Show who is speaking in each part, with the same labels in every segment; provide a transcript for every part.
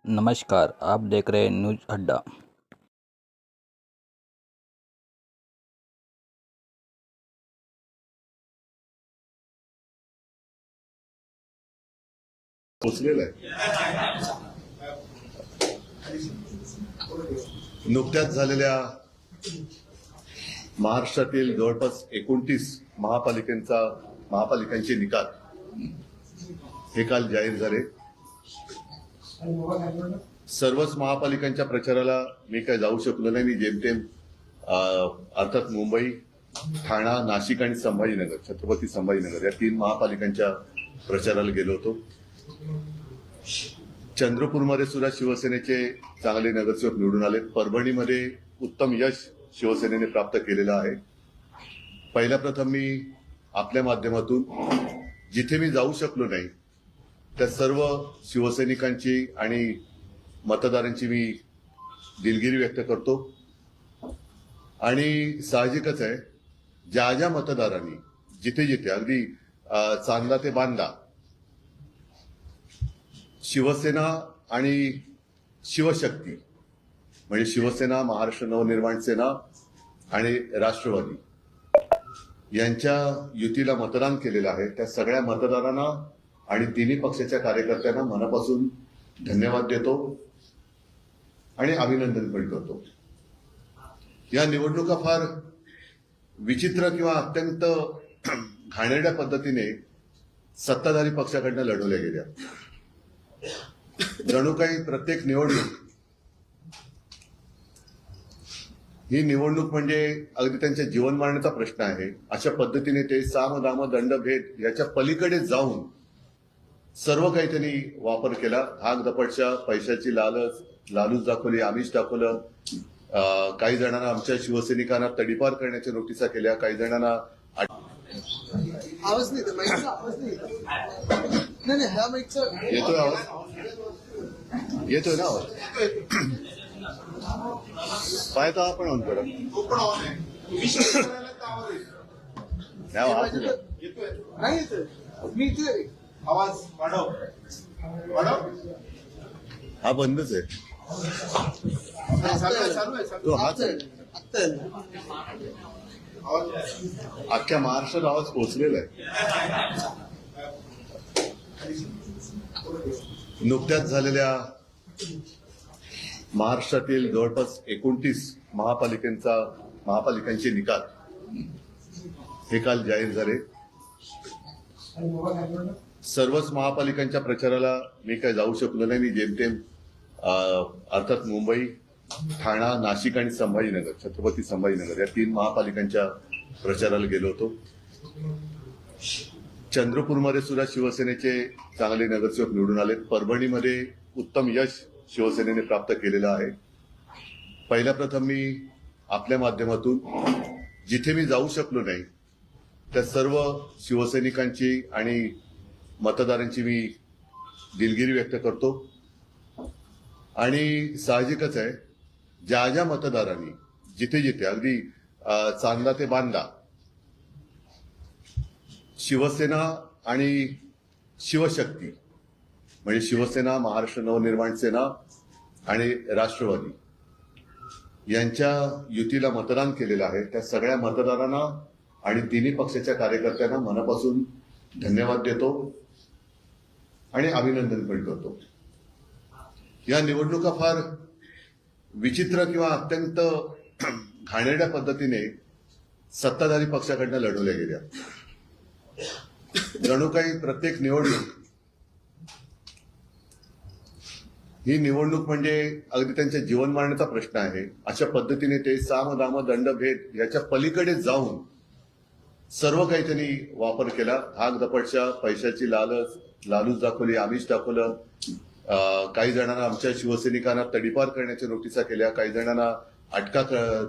Speaker 1: नमस्कार, आप देख रहे हैं न्यूज अड्डा।
Speaker 2: पोचलेलं आहे। नुकत्याच झालेल्या महाराष्ट्रातील जवळपास 29 महापालिकांचे निकाल हे काल जाहीर झाले। सर्वच महापालिकांच्या प्रचाराला मी काय जाऊ शकलो नाही। मी जेमतेम अर्थात मुंबई, ठाणा, नाशिक आणि संभाजीनगर, छत्रपती संभाजीनगर या 3 महापालिकांच्या प्रचाराला गेलो होतो। चंद्रपूरमध्ये सुद्धा शिवसेनेचे चांगले नगरसेवक निवडून आले। परभणीमध्ये उत्तम यश शिवसेनेने प्राप्त केलेलं आहे। पहिल्या प्रथम मी आपल्या माध्यमातून जिथे मी जाऊ शकलो नाही त्या सर्व शिवसैनिकांची आणि मतदारांची मी दिलगिरी व्यक्त करतो। आणि साहजिकच आहे, ज्या ज्या मतदारांनी जिथे जिथे अगदी चांदा ते बांदा शिवसेना आणि शिवशक्ती म्हणजे शिवसेना, महाराष्ट्र नवनिर्माण सेना आणि राष्ट्रवादी यांच्या युतीला मतदान केलेलं आहे त्या सगळ्या मतदारांना आणि तिन्ही पक्षाच्या कार्यकर्त्यांना मनापासून धन्यवाद देतो आणि अभिनंदन पण करतो। या निवडणुका फार विचित्र किंवा अत्यंत घाणेरड्या पद्धतीने सत्ताधारी पक्षाकडनं लढवल्या गेल्या। जणू काही प्रत्येक निवडणूक ही निवडणूक म्हणजे अगदी त्यांच्या जीवन मारण्याचा प्रश्न आहे अशा पद्धतीने ते साम दाम दंड भेद याच्या पलीकडे जाऊन सर्व काही त्यांनी वापर केला। धाक दपटशा, पैशाची लालूच दाखवली, आमिष दाखवलं। काही जणांना आमच्या शिवसैनिकांना तडीपार करण्याच्या नोटिसा केल्या, काही जणांना
Speaker 3: आवाज नाही ह्या माईकचा
Speaker 2: येतोय आवाज, येतोय ना आवाज? पाहता आपण ऑन करा।
Speaker 3: नाही येतोय, मी इथे आवाज वाढव।
Speaker 2: हा बंदच आहे, तो हाच आहे। अख्ख्या महाराष्ट्रात आवाज पोहोचलेला आहे। नुकत्याच झालेल्या महाराष्ट्रातील जवळपास 29 महापालिकांचे निकाल हे काल जाहीर झाले। सर्वच महापालिकांच्या प्रचाराला मी काय जाऊ शकलो नाही। मी जेमतेम अर्थात मुंबई, ठाणा, नाशिक आणि संभाजीनगर, छत्रपती संभाजीनगर या 3 महापालिकांच्या प्रचाराला गेलो होतो। चंद्रपूरमध्ये सुद्धा शिवसेनेचे चांगले नगरसेवक निवडून आले। परभणीमध्ये उत्तम यश शिवसेनेने प्राप्त केलेलं आहे। पहिल्या प्रथम मी आपल्या माध्यमातून जिथे मी जाऊ शकलो नाही त्या सर्व शिवसैनिकांची आणि मतदारांची मी दिलगिरी व्यक्त करतो। आणि साहजिकच आहे, ज्या ज्या मतदारांनी जिथे जिथे अगदी चांदा ते बांदा शिवसेना आणि शिवशक्ती म्हणजे शिवसेना, महाराष्ट्र नवनिर्माण सेना आणि राष्ट्रवादी यांच्या युतीला मतदान केलेलं आहे त्या सगळ्या मतदारांना आणि तिन्ही पक्षाच्या कार्यकर्त्यांना मनापासून धन्यवाद देतो आणि अभिनंदन पण करतो। या निवडणुका फार विचित्र किंवा अत्यंत घाणेरड्या पद्धतीने सत्ताधारी पक्षाकडनं लढवल्या गेल्या। जणू काही प्रत्येक निवडणूक ही निवडणूक म्हणजे अगदी त्यांच्या जीवन मारण्याचा प्रश्न आहे अशा पद्धतीने ते साम दाम दंड भेद याच्या पलीकडे जाऊन सर्व काही त्यांनी वापर केला। धाक दपटशा, पैशाची लालूच दाखवली, आमिष दाखवलं। काही जणांना आमच्या शिवसैनिकांना तडीपार करण्याच्या नोटिसा केल्या, काही जणांना अटका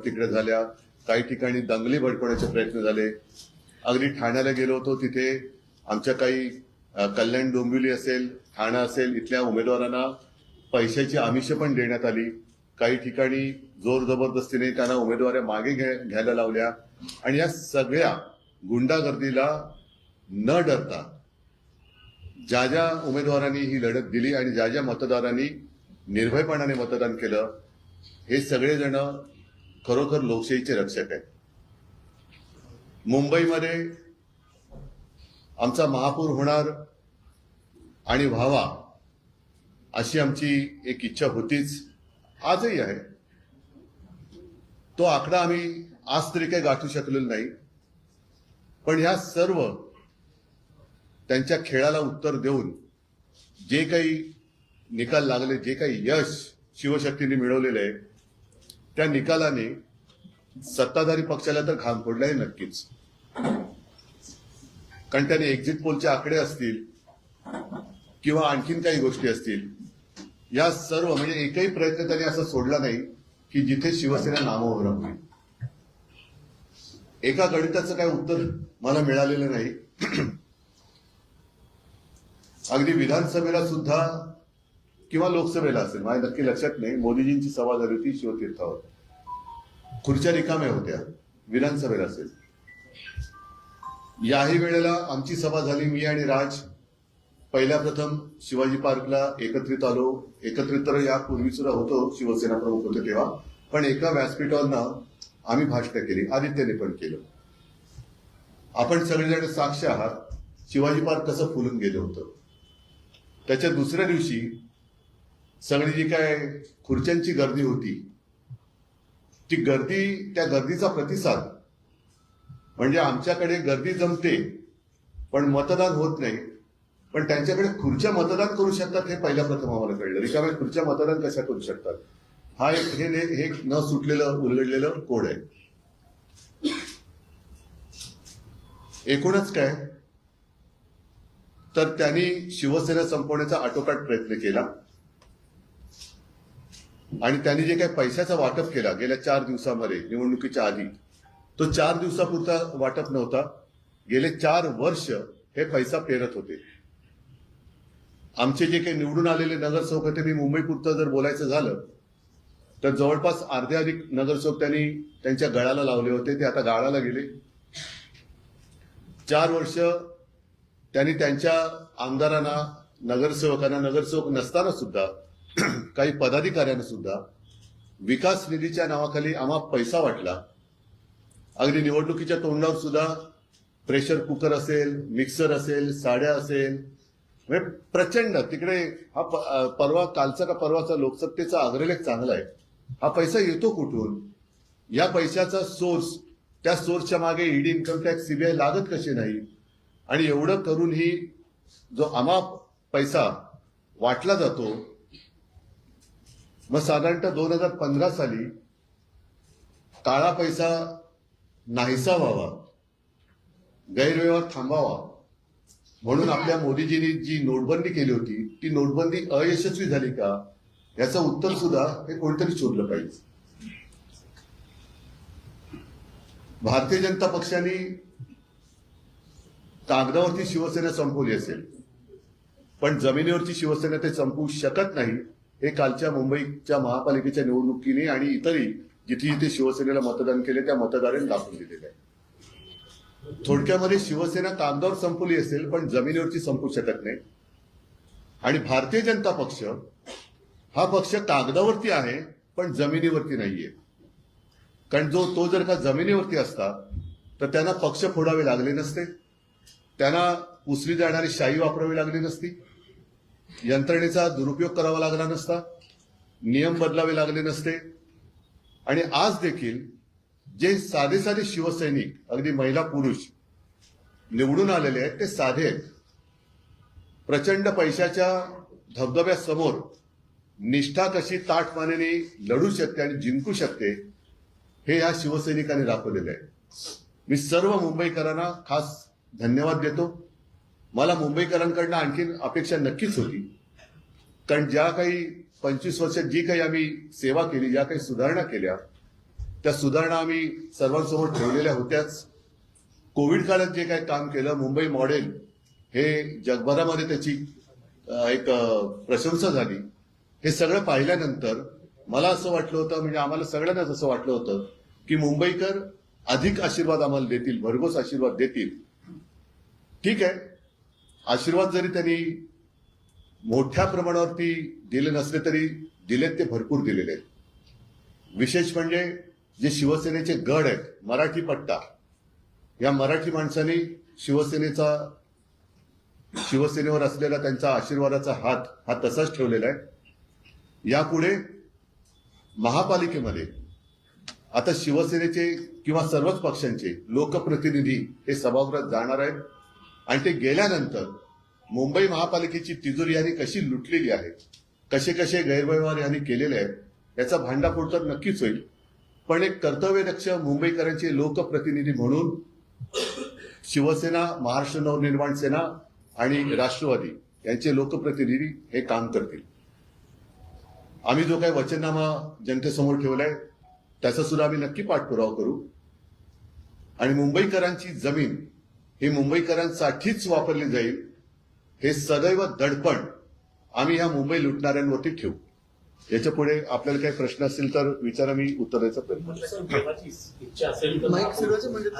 Speaker 2: तिकडे झाल्या, काही ठिकाणी दंगली भडकवण्याचे प्रयत्न झाले। अगदी ठाण्याला गेलो होतो, तिथे आमच्या काही कल्याण डोंबिवली असेल, ठाणा असेल इथल्या उमेदवारांना पैशाची आमिष पण देण्यात आली। काही ठिकाणी जोर जबरदस्तीने त्यांना उमेदवाऱ्या मागे घ्यायला लावल्या। आणि या सगळ्या गुंडागर्दीला न डरता ज्या ज्या उमेदवारांनी ही लढत दिली आणि ज्या ज्या मतदारांनी निर्भयपणाने मतदान केलं, हे सगळेजण खरोखर लोकशाहीचे रक्षक आहेत. मुंबईमध्ये आमचा महापौर होणार आणि व्हावा अशी आमची एक इच्छा होतीच, आजही आहे. तो आकडा आम्ही आज तरी काही गाठू शकलेलो नाही, पण ह्या सर्व त्यांच्या खेळाला उत्तर देऊन जे काही निकाल लागले, जे काही यश शिवशक्तीने मिळवलेलं आहे, त्या निकालाने सत्ताधारी पक्षाला तर घाम फोडला आहे नक्कीच. कारण त्याने एक्झिट पोलचे आकडे असतील किंवा आणखीन काही गोष्टी असतील, या सर्व म्हणजे एकही प्रयत्न त्यांनी असा सोडला नाही की जिथे शिवसेना नामोहरम होईल. एका गणिताचं काही उत्तर मला मिळालेलं नाही. अगदी विधानसभेला सुद्धा किंवा लोकसभेला असेल, माझ्या नक्की लक्षात नाही, मोदीजींची सभा झाली होती शिवतीर्थावर, खुर्च्या रिकाम्या होत्या. विधानसभेला असेल, याही वेळेला आमची सभा झाली, मी आणि राज पहिल्या प्रथम शिवाजी पार्कला एकत्रित आलो. एकत्रित तर यापूर्वी सुद्धा होतो, शिवसेना प्रमुख होते तेव्हा, पण एका व्यासपीठावरनं आम्ही भाषणं केली, आदित्यने पण केलं. आपण सगळेजण साक्ष आहात शिवाजी पार्क कसं फुलून गेलं होतं. त्याच्या दुसऱ्या दिवशी सगळी जी काय खुर्च्यांची गर्दी होती, ती गर्दी, त्या गर्दीचा प्रतिसाद म्हणजे आमच्याकडे गर्दी जमते पण मतदान होत नाही, पण त्यांच्याकडे खुर्च्या मतदान करू शकतात हे पहिल्या प्रथम आम्हाला कळलं. रिकाम्या खुर्च्या मतदान कशा करू शकतात, हा एक न सुटलेलं उलगडलेलं कोड आहे. एकूणच काय तर त्यांनी शिवसेना संपवण्याचा आटोकाट प्रयत्न केला आणि त्यांनी जे काही पैशाचा वाटप केला गेल्या 4 दिवसामध्ये निवडणुकीच्या आधी, तो 4 दिवसापुरता वाटप नव्हता. गेले 4 वर्ष हे पैसा पेरत होते. आमचे जे काही निवडून आलेले नगरसेवक होते, मी मुंबईपुरतं जर बोलायचं झालं तर जवळपास अर्ध्याधिक नगरसेवक त्यांनी त्यांच्या गळाला लावले होते, ते आता गाळाला गेले. 4 वर्ष त्यांनी त्यांच्या आमदारांना, नगरसेवकांना, नगरसेवक नसताना सुद्धा काही पदाधिकाऱ्यांना सुद्धा विकास निधीच्या नावाखाली आम्हा पैसा वाटला. अगदी निवडणुकीच्या तोंडावर सुद्धा प्रेशर कुकर असेल, मिक्सर असेल, साड्या असेल, म्हणजे प्रचंड तिकडे हा कालचा का परवाचा लोकसत्तेचा अग्रलेख चांगला आहे. हा पैसा येतो कुठून, या पैशाचा सोर्स, त्या सोर्सच्या मागे ईडी, इन्कम टॅक्स, सीबीआय लागत कसे नाही, आणि एवढं करूनही जो आम्हा पैसा वाटला जातो, मग साधारणतः 2015 साली काळा पैसा नाहीसा व्हावा, गैरव्यवहार थांबावा म्हणून आपल्या मोदीजींनी जी नोटबंदी केली होती, ती नोटबंदी अयशस्वी झाली का, याचं उत्तर सुद्धा हे कोणतरी शोधलं पाहिजे. भारतीय जनता पक्षाने कागदावरती शिवसेना संपवली असेल, पण जमिनीवरची शिवसेना ते संपवू शकत नाही, हे कालच्या मुंबईच्या महापालिकेच्या निवडणुकीने आणि इतरही जिथे जिथे शिवसेनेला मतदान केले त्या मतदारांनी दाखवून दिलेलं आहे. थोडक्यामध्ये शिवसेना कागदावर संपवली असेल पण जमिनीवरची संपू शकत नाही. आणि भारतीय जनता पक्ष हा पक्ष कागदावरती आहे पण जमिनीवरती नाहीये. कारण तो जर का जमिनीवरती असता तर त्यांना पक्ष फोडावे लागले नसते, त्यांना पुसली जाणारी शाही वापरावी लागली नसती, यंत्रणेचा दुरुपयोग करावा लागला नसता, नियम बदलावे लागले नसते. आणि आज देखील जे साधे साधे शिवसैनिक, अगदी महिला पुरुष निवडून आलेले आहेत, ते साधे आहेत. प्रचंड पैशाच्या धबधब्यासमोर निष्ठा कशी ताठमानेने लढू शकते आणि जिंकू शकते हे या शिवसैनिकांनी दाखवलेलं आहे. मी सर्व मुंबईकरांना खास धन्यवाद देतो. मला मुंबईकरांकडनं आणखीन अपेक्षा नक्कीच होती, कारण ज्या काही 25 वर्षात जी काही आम्ही सेवा केली, ज्या काही सुधारणा केल्या, त्या सुधारणा आम्ही सर्वांसमोर ठेवलेल्या होत्याच. कोविड काळात जे काही काम केलं, मुंबई मॉडेल हे जगभरामध्ये त्याची एक प्रशंसा झाली. हे सगळं पाहिल्यानंतर मला असं वाटलं होतं, म्हणजे आम्हाला सगळ्यांनाच असं वाटलं होतं की मुंबईकर अधिक आशीर्वाद आम्हाला देतील, भरघोस आशीर्वाद देतील. ठीक आहे, आशीर्वाद जरी त्यांनी मोठ्या प्रमाणावरती दिले नसले तरी दिलेत ते भरपूर दिलेले आहेत. विशेष म्हणजे जे शिवसेनेचे गड आहेत, मराठी पट्टा, या मराठी माणसांनी शिवसेनेवर असलेला त्यांचा आशीर्वादाचा हात हा तसाच ठेवलेला आहे. यापुढे महापालिकेमध्ये आता शिवसेनेचे किंवा सर्वच पक्षांचे लोकप्रतिनिधी हे सभागृहात जाणार आहेत आणि ते गेल्यानंतर मुंबई महापालिकेची तिजोरी यांनी कशी लुटलेली आहे, कसे कसे गैरव्यवहार यांनी केलेले आहेत, याचा भांडाफोड तर नक्कीच होईल. पण एक कर्तव्यदक्ष मुंबईकरांचे लोकप्रतिनिधी म्हणून शिवसेना, महाराष्ट्र नवनिर्माण सेना आणि राष्ट्रवादी यांचे लोकप्रतिनिधी हे काम करतील. आम्ही जो काही वचननामा जनतेसमोर ठेवलाय त्याचा सुद्धा आम्ही नक्की पाठपुरावा करू आणि मुंबईकरांची जमीन ही मुंबईकरांसाठीच वापरली जाईल हे सदैव दडपण आम्ही ह्या मुंबई लुटणाऱ्यांवरती ठेवू. याच्या पुढे आपल्याला काही प्रश्न असतील तर विचारा, मी उत्तर द्यायचा प्रयत्न करेन.
Speaker 4: देवाची इच्छा असेल तर
Speaker 3: माईक फिरवायचं म्हणजे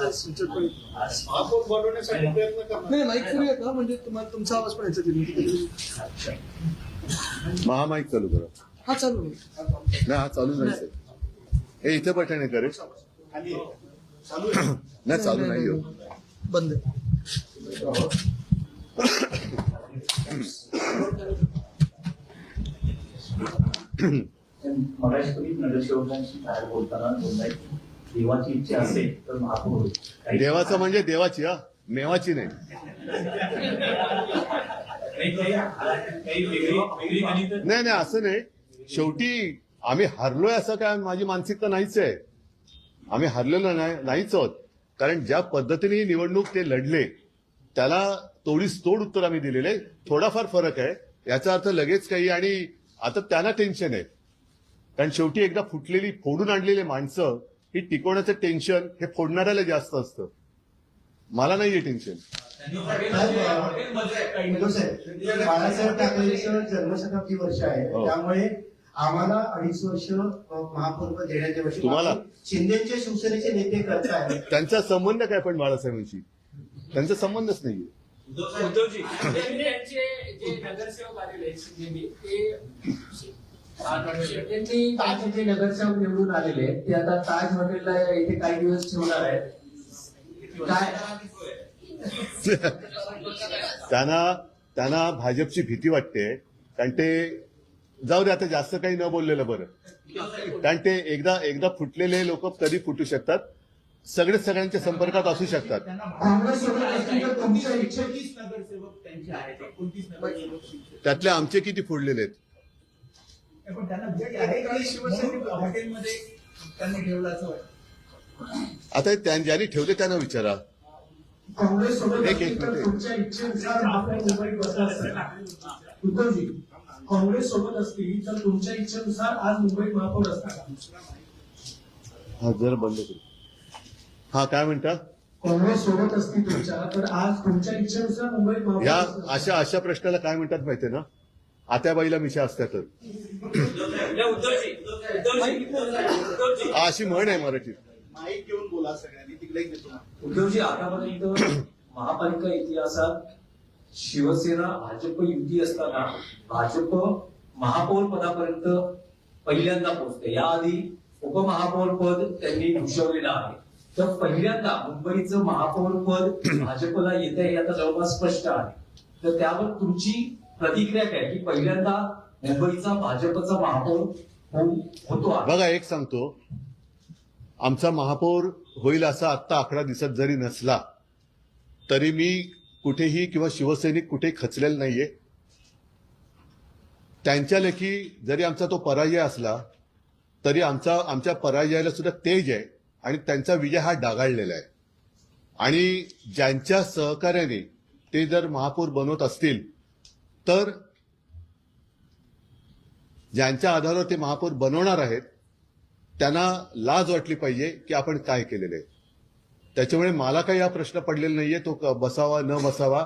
Speaker 4: महापौर बनवण्यासाठी प्रयत्न करणार.
Speaker 3: नाही, माईक फिरूया का म्हणजे तुम्हाला तुमचा आवाज पण याच्यात येईल.
Speaker 2: महामाईक चालू करा.
Speaker 3: हा चालू आहे.
Speaker 2: नाही, हा चालू नाही सर. हे इथे बटन करे. नाही, चालू नाही हो.
Speaker 3: बंद आहे.
Speaker 4: मगाशी तुम्ही नगरसेवकांशी बाहेर बोलताना बोललाय देवाची इच्छा असेल तर महापौर होईल.
Speaker 2: देवाचं म्हणजे देवाची, हा मेवाची नाही. नाही नाही, असं नाही. शेवटी आम्ही हरलोय असं काय माझी मानसिकता नाहीच आहे. आम्ही हरलेलो नाहीच आहोत. कारण ज्या पद्धतीने ही निवडणूक ते लढले त्याला तोडीस तोड उत्तर आम्ही दिलेले. थोडाफार फरक आहे, याचा अर्थ लगेच काही. आणि आता त्यांना टेन्शन आहे, कारण शेवटी एकदा फुटलेली फोडून आणलेली माणसं ही टिकवण्याचं टेन्शन हे फोडणाऱ्याला जास्त असतं. मला नाहीये टेन्शन.
Speaker 5: बाळासाहेब ठाकरेंचं जन्मशताब्दी वर्ष आहे,
Speaker 2: हो.
Speaker 5: त्यामुळे आम्हाला 2.5 वर्ष महापौरपद देण्याच्या वर्षी
Speaker 2: तुम्हाला?
Speaker 5: शिंदेचे शिवसेनेचे नेते करतायत.
Speaker 2: त्यांचा संबंध काय पण बाळासाहेबांशी? त्यांचा संबंधच नाहीये.
Speaker 6: उद्धवजी त्यांचे जे नगरसेवक आलेले आहेत शिंदेनी ते
Speaker 7: त्यांनी त्यांचे जे नगरसेवक निवडून आलेले आहेत ते आता ताज हॉटेलला इथे काही दिवस ठेवणार आहेत. काय
Speaker 2: त्यांना भाजपची भीती वाटते, कारण ते जाऊ दे आता जास्त काही न बोललेलं बरं. कारण ते एकदा फुटलेले लोक कधी फुटू शकतात, सगळ्यांच्या संपर्कात असू शकतात.
Speaker 5: काँग्रेस सोबत असतील तर तुमच्या इच्छेत
Speaker 4: नगरसेवक त्यांचे आहेत 29 नगरसेवक.
Speaker 2: त्यातले आमचे किती फुटलेले आहेत?
Speaker 4: पण त्यांना भीती आहे की म्हणून हॉटेलमध्ये त्यांनी ठेवलं असं वाटतं.
Speaker 2: आता ज्यांनी ठेवले त्यांना विचारा.
Speaker 5: काँग्रेस सोबत
Speaker 2: एक
Speaker 5: असतील तर
Speaker 2: मिनिट.
Speaker 5: तुमच्या इच्छेनुसार महापौर मुंबईत बसला असतात. उद्धवजी, काँग्रेस सोबत असतील तर तुमच्या इच्छेनुसार आज मुंबईत महापौर असतात.
Speaker 2: हा जरा बंद करू. हा काय म्हणता?
Speaker 5: काँग्रेस सोबत असतील तुमच्या तर आज तुमच्या इच्छेनुसार मुंबईत महापौर
Speaker 2: या
Speaker 5: असतात.
Speaker 2: अशा प्रश्नाला काय म्हणतात माहितीये ना? आत्याबाईला मिशा असत्या तर.
Speaker 6: उद्धवजी
Speaker 2: अशी म्हण आहे मराठीत.
Speaker 3: माईक घेऊन बोला सगळ्यांनी, तिकडे घेतो.
Speaker 7: उद्धवजी आतापर्यंत महापालिका इतिहासात शिवसेना भाजप युती असताना भाजप महापौर पदापर्यंत पहिल्यांदा पोहोचते. याआधी उपमहापौर पद त्यांनी भूषवलेलं आहे. तर पहिल्यांदा मुंबईचं महापौर पद भाजपला येत आहे हे आता जवळपास स्पष्ट आहे. तर त्यावर तुमची प्रतिक्रिया काय की पहिल्यांदा मुंबईचा भाजपचा महापौर होतो आहे?
Speaker 2: बघा, एक सांगतो, आमचा महापौर होईल असा आत्ता आकडा दिसत जरी नसला तरी मी कुठेही किंवा शिवसैनिक कुठेही खचलेला नाहीये. त्यांच्या लेखी जरी आमचा तो पराजय असला तरी आमच्या पराजयाला सुद्धा तेज आहे आणि त्यांचा विजय हा डागाळलेला आहे. आणि ज्यांच्या सहकार्याने ते जर महापौर बनवत असतील तर ज्यांच्या आधारावर ते महापौर बनवणार आहेत त्यांना लाज वाटली पाहिजे की आपण काय केलेलं आहे. त्याच्यामुळे मला काही हा प्रश्न पडलेला नाहीये तो बसावा न बसावा.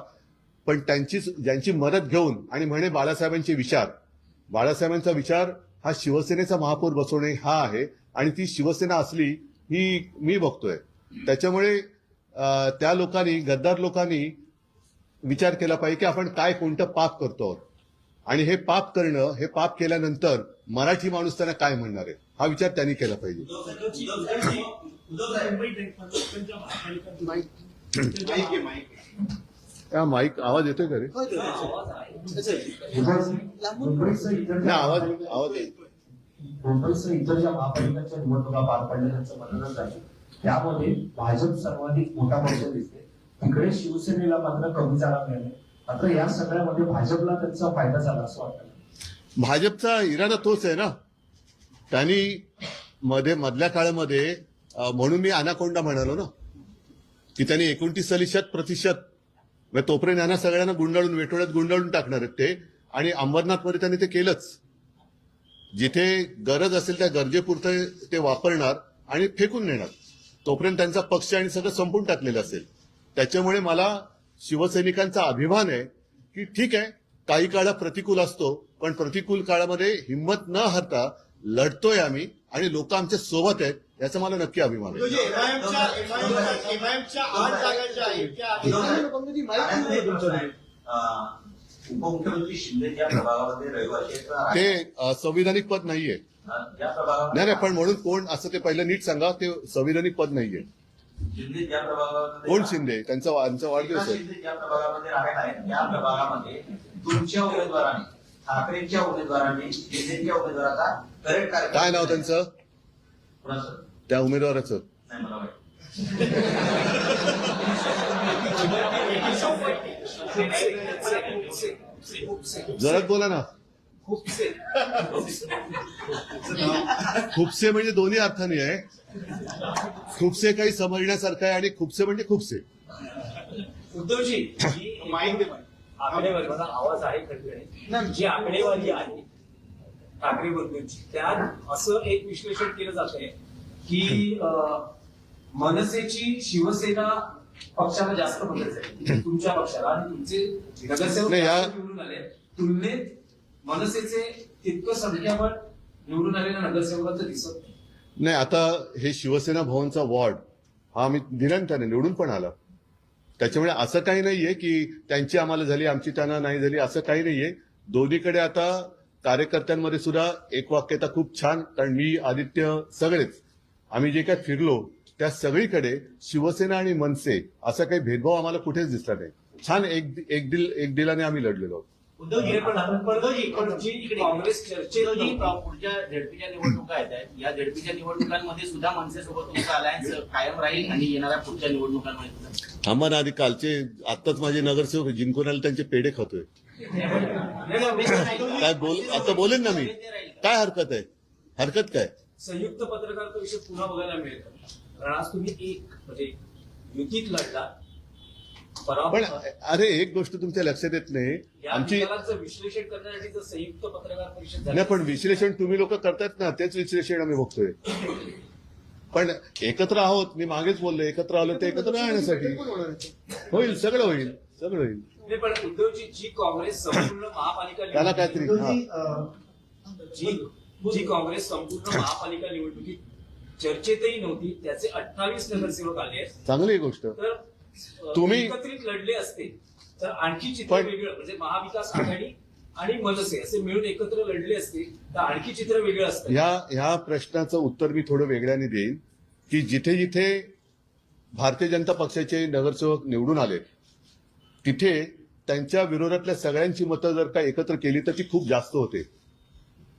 Speaker 2: पण ज्यांची मदत घेऊन आणि म्हणे बाळासाहेबांचा विचार हा शिवसेनेचा महापौर बसवणे हा आहे आणि ती शिवसेना असली ही मी बघतोय. त्याच्यामुळे त्या लोकांनी, गद्दार लोकांनी विचार केला पाहिजे की आपण काय कोणतं पाप करतो आणि हे पाप करणं, हे पाप केल्यानंतर मराठी माणूस त्यांना काय म्हणणार आहे, हा विचार त्यांनी केला पाहिजे. त्या माईक आवाज येतोय का रे?
Speaker 5: मुंबईचं इतर
Speaker 2: नाही, आवाज येतो.
Speaker 5: मुंबईसह इतर ज्या महापालिकांच्या निवडणुका पार पडल्या त्यांचं मतदान झालं त्यामध्ये भाजप सर्वाधिक मोठा पक्ष दिसते. तिकडे शिवसेनेला मात्र कमी जागा मिळाल्या. मात्र या सगळ्यामध्ये भाजपला त्यांचा फायदा झाला असं वाटतं.
Speaker 2: भाजपचा इरादा तोच आहे ना. त्यांनी मधल्या काळामध्ये म्हणून मी अनाकोंडा म्हणालो ना, की त्यांनी 29% म्हणजे तोपर्यंत यांना सगळ्यांना गुंडाळून वेटोळ्यात गुंडाळून टाकणार आहेत ते. आणि अंबरनाथमध्ये त्यांनी ते केलंच. जिथे गरज असेल त्या गरजेपुरतं ते वापरणार आणि फेकून नेणार. तोपर्यंत त्यांचा पक्ष आणि सगळं संपून टाकलेलं असेल. त्याच्यामुळे मला शिवसैनिकांचा अभिमान आहे की ठीक आहे, काही काळा प्रतिकूल असतो, पण प्रतिकूल काळामध्ये हिंमत न हरता लढतोय आम्ही आणि लोक आमच्या सोबत आहेत, याचा मला नक्की अभिमान आहे.
Speaker 3: एमआयएमच्या 8 जागा ज्या आहेत त्या
Speaker 8: उपमुख्यमंत्री शिंदे ज्या प्रभागामध्ये रहिवासी आहेत
Speaker 2: ते संविधानिक पद नाहीये.
Speaker 8: ज्या प्रभागामध्ये
Speaker 2: नाही पण म्हणून कोण असं ते पहिलं नीट सांगा, ते संविधानिक पद नाहीये.
Speaker 8: शिंदे ज्या प्रभागामध्ये
Speaker 2: कोण शिंदे? त्यांचा वाढदिवस आहे.
Speaker 8: शिंदे ज्या प्रभागामध्ये राहत आहेत त्या प्रभागामध्ये तुमच्या उमेदवाराने, ठाकरेंच्या उमेदवाराने शिंदेच्या उमेदवाराचा करेक्ट कार्यक्रम.
Speaker 2: काय नाव त्यांचं?
Speaker 8: कोणाचं?
Speaker 2: त्या उमेदवाराचं
Speaker 8: नाही मला माहिती.
Speaker 2: जरा बोला ना. खुपसे म्हणजे दोन्ही अर्थाने आहे. खुपसे काही समजण्यासारखं आहे आणि खुपसे म्हणजे खुपसे.
Speaker 6: उद्धवजी आकडेवारी, आवाज आहे खडखडे, जी आकडेवारी आहे ठाकरे बंधूंची, त्यात असं एक विश्लेषण केलं जात आहे की मनसेची शिवसेना पक्षाला जास्त मदत झाली तुमच्या पक्षाला, आणि तुमचे नगरसेवक
Speaker 2: नाही,
Speaker 6: जास्त निवडून आले तुलनेत मनसेचे तितकं संख्याबळ निवडून आलेल्या नगरसेवकांचं दिसत नाही.
Speaker 2: नाही, आता हे शिवसेना भवनचा वॉर्ड हा आम्ही दिला त्याने निवडून पण आला. त्याच्यामुळे असं काही नाहीये की त्यांची आम्हाला झाली आमची त्यांना नाही झाली, असं काही नाहीये. दोन्हीकडे आता कार्यकर्त्यांमध्ये सुद्धा एकवाक्यता खूप छान. कारण मी, आदित्य, सगळेच आम्ही जे काय फिरलो त्या सगळीकडे शिवसेना आणि मनसे असा काही भेदभाव आम्हाला कुठेच दिसला नाही. छान एक दिलाने आम्ही लढलेलो आहोत.
Speaker 6: उद्धवजी पण जी काँग्रेस चर्चेत पुढच्या झेडपीच्या निवडणुका येत आहेत, या झेडपीच्या निवडणुकांमध्ये सुद्धा मनसेसोबत तुमचा अलायन्स कायम राहील आणि येणाऱ्या पुढच्या निवडणुकांमध्ये सुद्धा.
Speaker 2: थांबा ना, आधी कालचे आत्ताच माझे नगरसेवक जिंकून आले, त्यांचे पेढे खातोय. काय आता बोलेन ना मी. काय हरकत आहे? हरकत काय?
Speaker 6: संयुक्त पत्रकारिता विषय पुन्हा बघायला मिळेल, कारण आज तुम्ही एक म्हणजे युतीत लढला.
Speaker 2: पण अरे, एक गोष्ट तुमच्या लक्षात येत नाही. आमची
Speaker 6: विश्लेषण करण्यासाठी जर संयुक्त पत्रकार परिषद
Speaker 2: नाही, पण विश्लेषण तुम्ही लोक करतायत ना, तेच विश्लेषण आम्ही बघतोय. पण एकत्र आहोत, मी मागेच बोललो, एकत्र आलो ते एकत्र राहण्यासाठी. होईल, सगळं होईल, सगळं होईल.
Speaker 6: पण उद्धवजी, जी काँग्रेस संपूर्ण महापालिका
Speaker 2: त्याला काहीतरी
Speaker 6: जी काँग्रेस संपूर्ण महापालिका निवडणुकीत चर्चेतही नव्हती, त्याचे 28 नगरसेवक आले आहेत.
Speaker 2: चांगली गोष्ट.
Speaker 6: तर
Speaker 2: तुम्ही
Speaker 6: एकत्रित लढले असते तर आणखी चित्र वेगळं, म्हणजे महाविकास आघाडी आणि मनसे असे मिळून एकत्र लढले असते तर आणखी चित्र वेगळं असतं.
Speaker 2: ह्या प्रश्नाचं उत्तर मी थोडं वेगळ्याने देईन की जिथे जिथे भारतीय जनता पक्षाचे नगरसेवक निवडून आले तिथे त्यांच्या विरोधातल्या सगळ्यांची मतं जर का एकत्र केली तर ती खूप जास्त होते.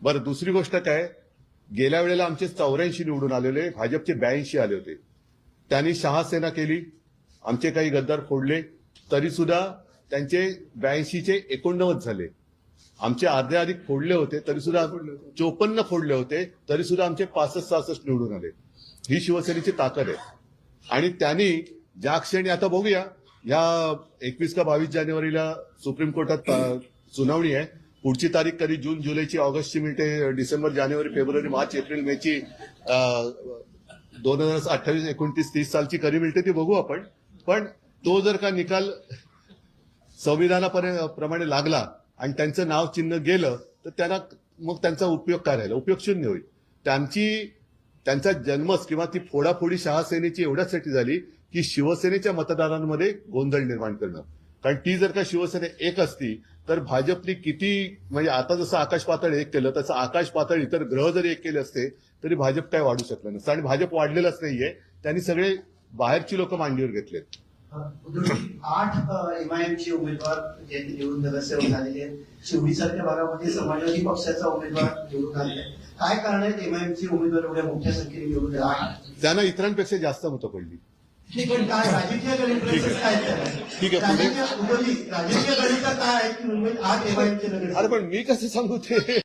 Speaker 2: बरं, दुसरी गोष्ट काय, गेल्या वेळेला आमचे 84 निवडून आलेले, भाजपचे 82 आले होते. त्यांनी शहासेना केली, आमचे काही गद्दार फोडले, तरी सुद्धा त्यांचे 82चे 89 झाले. आमचे अर्धे अधिक फोडले होते तरी सुद्धा 54 फोडले होते तरी सुद्धा आमचे 65-66 निवडून आले. ही शिवसेनेची ताकद आहे. आणि त्यांनी ज्या क्षणी, आता बघूया, या 21 का 22 जानेवारीला सुप्रीम कोर्टात सुनावणी आहे. पुढची तारीख कधी जून, जुलैची, ऑगस्टची मिळते, डिसेंबर, जानेवारी, फेब्रुवारी, मार्च, एप्रिल, मेची 2028, 29, 30 सालची कधी मिळते ती बघू आपण. पण तो जर का निकाल संविधानाप्रमाणे लागला आणि त्यांचं नाव चिन्ह गेलं तर त्यांना मग त्यांचा उपयोग काय राहिला? उपयोग शून्य होईल. त्यांचा जन्मच किंवा ती फोडाफोडी शहासेनेची एवढ्यासाठी झाली की शिवसेनेच्या मतदारांमध्ये गोंधळ निर्माण करणं. कारण ती जर का शिवसेना एक असती तर भाजपने किती म्हणजे आता जसं आकाश पातळ एक केलं तसं आकाश पातळ इतर ग्रह जरी एक केले असते तरी भाजप काय वाढू शकलं नसतं आणि भाजप वाढलेलंच नाहीये. त्यांनी सगळे बाहेरची लोक मांडीवर घेतलेत.
Speaker 9: उद्धवजी 8 एमआयएमचे उमेदवार जे निवडून नगरसेवक झालेले आहेत. शिवडीसारख्या भागामध्ये समाजवादी पक्षाचा उमेदवार निवडून आलेला आहे. काय कारण आहेत एमआयएमचे उमेदवार एवढ्या मोठ्या संख्येने निवडून आले?
Speaker 2: त्यांना इतरांपेक्षा जास्त मतं पडली.
Speaker 9: पण काय राजकीय गणित काय
Speaker 2: ठीक आहे, पुढे.
Speaker 9: राजकीय गणित काय आहे की मुंबईत 8 एमआयएमचे नगरसेवक?
Speaker 2: अरे पण मी कसं सांगू ते